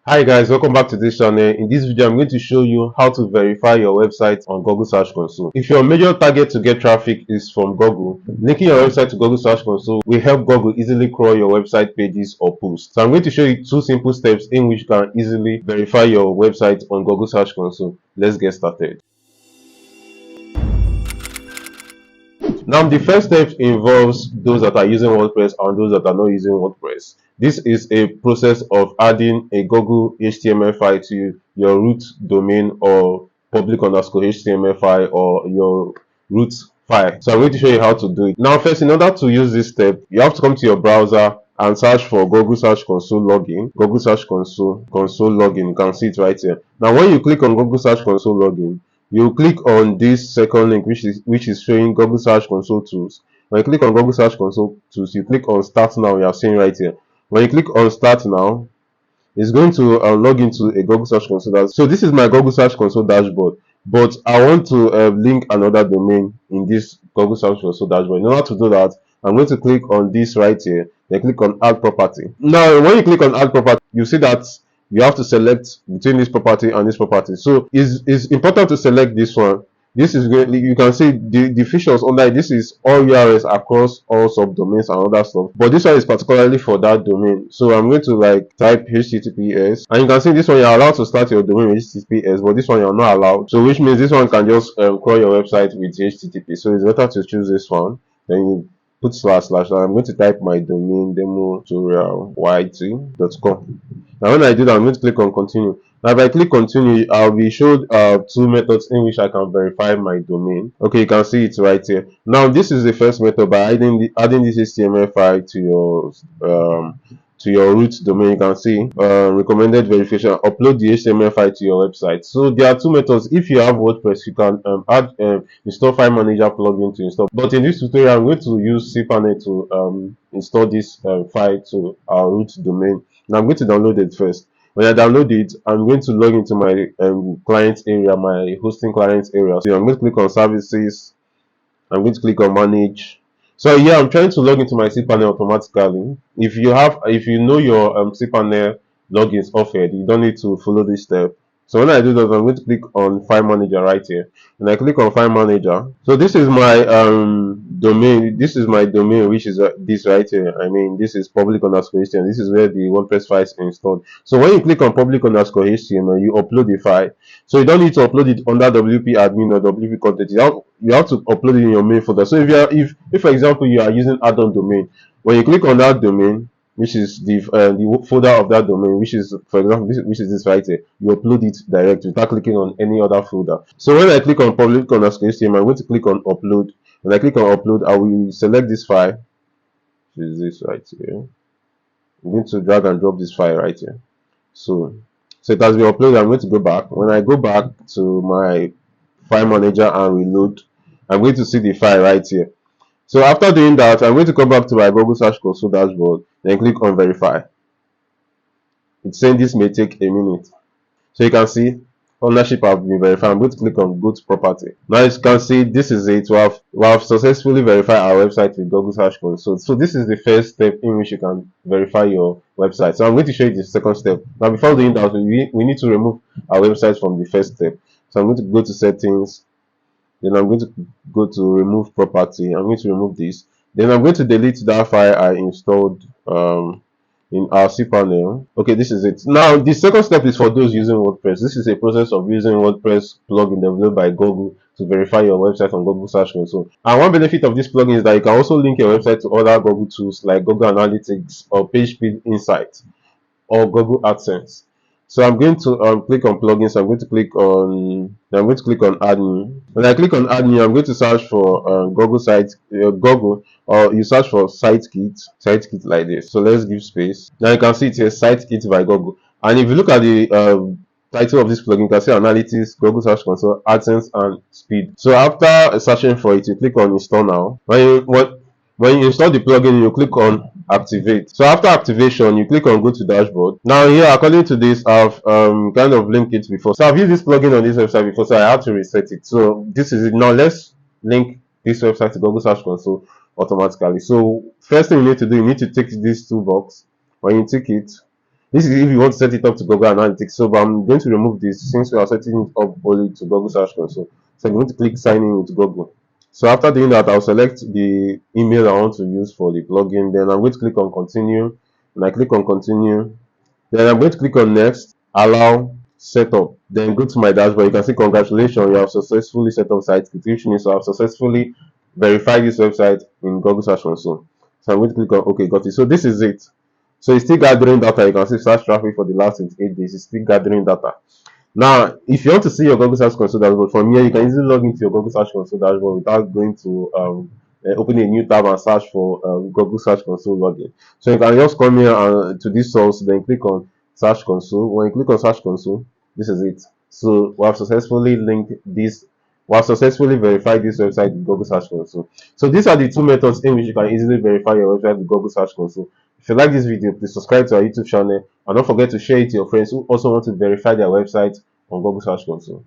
Hi guys, welcome back to this channel. In this video, I'm going to show you how to verify your website on Google Search Console. If your major target to get traffic is from Google, linking your website to Google Search Console will help Google easily crawl your website pages or posts. So I'm going to show you two simple steps in which you can easily verify your website on Google Search Console. Let's get started. Now, the first step involves those that are using WordPress and those that are not using WordPress. This is a process of adding a Google HTML file to your root domain or public_HTML file or your root file. So I'm going to show you how to do it. Now, first, in order to use this step, you have to come to your browser and search for Google Search Console login. Google Search Console login. You can see it right here. Now, when you click on Google Search Console login, you click on this second link which is showing Google Search Console tools. When you click on Google Search Console tools, you click on start now. You are seeing right here. When you click on start now, it's going to log into a Google Search Console. So this is my Google Search Console dashboard, but I want to link another domain in this Google Search Console dashboard. In order to do that, I'm going to click on this right here. Then click on add property. Now when you click on add property, you see that you have to select between this property and this property. So it's important to select this one. This is going, you can see the features under this is all URLs across all subdomains and other stuff, but this one is particularly for that domain. So I'm going to like type HTTPS, and you can see this one you're allowed to start your domain with HTTPS, but this one you're not allowed. So which means this one can just crawl your website with HTTP. So it's better to choose this one. Then you put // and I'm going to type my domain demotutorialyt.com. Now when I do that, I'm going to click on continue. Now if I click continue, I'll be showed two methods in which I can verify my domain. Okay, you can see it right here. Now this is the first method by adding this HTML file to your root domain. You can see recommended verification. Upload the HTML file to your website. So there are two methods. If you have WordPress, you can add install file manager plugin to install. But in this tutorial, I'm going to use cPanel to install this file to our root domain. Now I'm going to download it first. When I download it, I'm going to log into my client area, my hosting client area. So I'm going to click on services. I'm going to click on manage. So yeah, I'm trying to log into my cPanel automatically. If you know your cPanel logins offered, you don't need to follow this step. So when I do that, I'm going to click on file manager right here, and I click on file manager. So this is my domain. This is my domain, which is this right here. I mean, this is public_HTML. This is where the WordPress file is installed. So when you click on public_HTML, you upload the file. So you don't need to upload it under WP admin or WP content. You have to upload it in your main folder. So if for example you are using add-on domain, when you click on that domain, which is the folder of that domain, which is, for example, which is this right here, you upload it directly without clicking on any other folder. So when I click on public_HTML, I'm going to click on upload. When I click on upload, I will select this file, which is this right here. I'm going to drag and drop this file right here. So it has been uploaded. I'm going to go back. When I go back to my file manager and reload, I'm going to see the file right here. So after doing that, I'm going to come back to my Google Search Console dashboard, then click on verify. It's saying this may take a minute. So you can see ownership have been verified. I'm going to click on go to property. Now you can see this is it. We have successfully verified our website with Google Search Console. So this is the first step in which you can verify your website. So I'm going to show you the second step. Now before doing that, we need to remove our website from the first step. So I'm going to go to settings. Then I'm going to go to remove property. I'm going to remove this. Then I'm going to delete that file I installed in our cPanel. Okay, this is it. Now the second step is for those using WordPress. This is a process of using WordPress plugin developed by Google to verify your website on Google Search Console. And one benefit of this plugin is that you can also link your website to other Google tools like Google Analytics or PageSpeed Insight or Google AdSense. So I'm going to click on plugins. I'm going to click on add new. When I click on add new, I'm going to search for Google, or you search for SiteKit like this. So let's give space. Now you can see it here, SiteKit by Google. And if you look at the title of this plugin, you can see Analytics, Google Search Console, AdSense, and Speed. So after searching for it, you click on install now. When you install the plugin, you click on activate. So after activation, you click on go to dashboard. Now here, according to this, I've kind of linked it before. So I've used this plugin on this website before, so I had to reset it. So this is it. Now let's link this website to Google Search Console automatically. So first thing you need to do, you need to tick this toolbox. When you tick it, This is if you want to set it up to Google Analytics. So, but I'm going to remove this since we are setting it up only to Google Search Console. So I'm going to click sign in with Google. So after doing that, I'll select the email I want to use for the plugin. Then I'm going to click on continue. When I click on continue, then I'm going to click on next, allow setup. Then go to my dashboard. You can see congratulations, you have successfully set up site, which means I have successfully verified this website in Google Search Console. So I'm going to click on OK, got it. So this is it. So it's still gathering data. You can see search traffic for the last 8 days. It's still gathering data. Now, if you want to see your Google Search Console dashboard from here, you can easily log into your Google Search Console dashboard without going to opening a new tab and search for Google Search Console login. So you can just come here and to this source, then click on Search Console. When you click on Search Console, this is it. So we have successfully linked this. We have successfully verified this website with Google Search Console. So these are the two methods in which you can easily verify your website with Google Search Console. If you like this video, please subscribe to our YouTube channel and don't forget to share it to your friends who also want to verify their website on Google Search Console.